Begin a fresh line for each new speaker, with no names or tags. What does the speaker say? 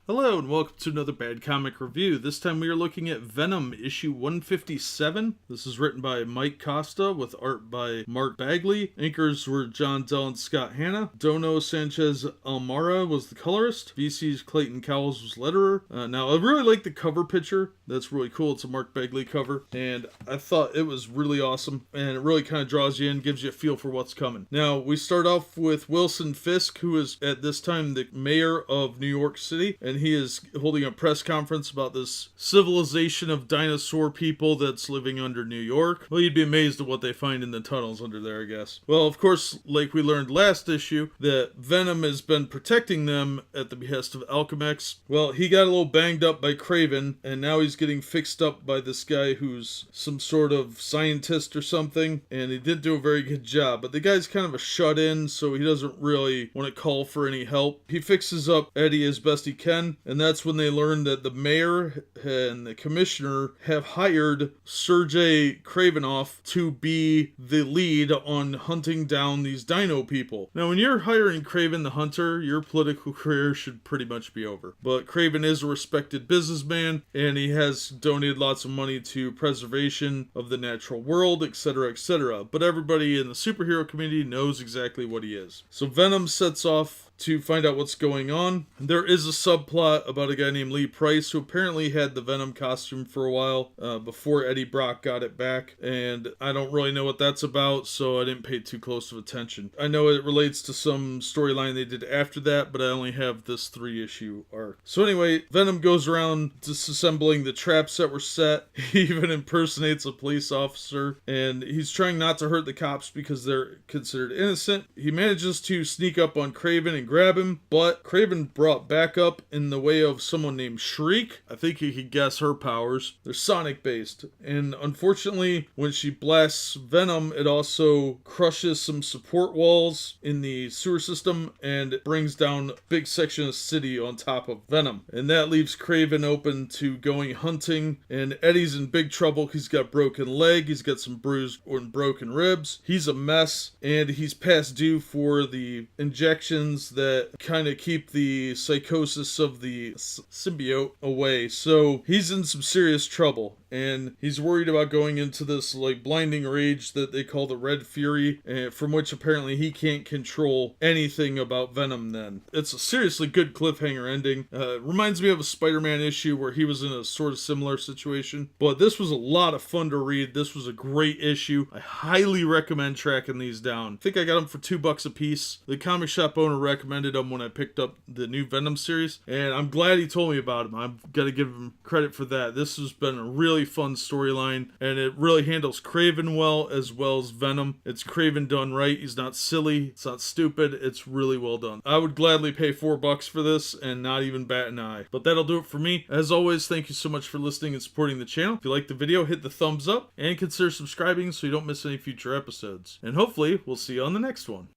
Hello and welcome to another Bad Comic Review. This time we are looking at Venom issue 157. This is written by Mike Costa with art by Mark Bagley. Inkers were John Dell and Scott Hanna. Dono Sanchez Almara was the colorist. VC's Clayton Cowles was letterer. Now I really like the cover picture. That's really cool. It's a Mark Bagley cover and I thought it was really awesome and it really kind of draws you in, gives you a feel for what's coming. Now we start off with Wilson Fisk, who is at this time the mayor of New York City, and he is holding a press conference about this civilization of dinosaur people that's living under New York. Well, you'd be amazed at what they find in the tunnels under there, I guess. Well, of course, like we learned last issue, that Venom has been protecting them at the behest of Alchemax. Well, he got a little banged up by Kraven, and now he's getting fixed up by this guy who's some sort of scientist or something, and he didn't do a very good job. But the guy's kind of a shut-in, so he doesn't really want to call for any help. He fixes up Eddie as best he can, and that's when they learn that the mayor and the commissioner have hired Sergei Kravinoff to be the lead on hunting down these dino people. Now, when you're hiring Kraven the Hunter, your political career should pretty much be over. But Kraven is a respected businessman, and he has donated lots of money to preservation of the natural world, etc., etc. But everybody in the superhero community knows exactly what he is. So Venom sets off to find out what's going on. There is a subplot about a guy named Lee Price who apparently had the Venom costume for a while before Eddie Brock got it back, and I don't really know what that's about, so I didn't pay too close of attention. I know it relates to some storyline they did after that, but I only have this 3-issue arc. So anyway, Venom goes around disassembling the traps that were set. He even impersonates a police officer, and he's trying not to hurt the cops because they're considered innocent. He manages to sneak up on Kraven and grab him, but Kraven brought backup in the way of someone named Shriek. I think you could guess her powers. They're sonic based, and unfortunately when she blasts Venom, it also crushes some support walls in the sewer system and brings down a big section of city on top of Venom, and that leaves Kraven open to going hunting. And Eddie's in big trouble. He's got a broken leg, he's got some bruised and broken ribs, he's a mess, and he's past due for the injections that kind of keep the psychosis of the symbiote away. So he's in some serious trouble, and he's worried about going into this like blinding rage that they call the Red Fury, from which apparently he can't control anything about Venom then. It's a seriously good cliffhanger ending. Reminds me of a Spider-Man issue where he was in a sort of similar situation, but this was a lot of fun to read. This was a great issue. I highly recommend tracking these down. I think I got them for $2 a piece. The comic shop owner recommended them when I picked up the new Venom series, and I'm glad he told me about them. I've got to give him credit for that. This has been a really fun storyline, and it really handles Kraven well as Venom. It's Kraven done right. He's not silly, it's not stupid, it's really well done. I would gladly pay $4 for this and not even bat an eye. But that'll do it for me. As always, thank you so much for listening and supporting the channel. If you like the video, hit the thumbs up and consider subscribing so you don't miss any future episodes. And hopefully we'll see you on the next one.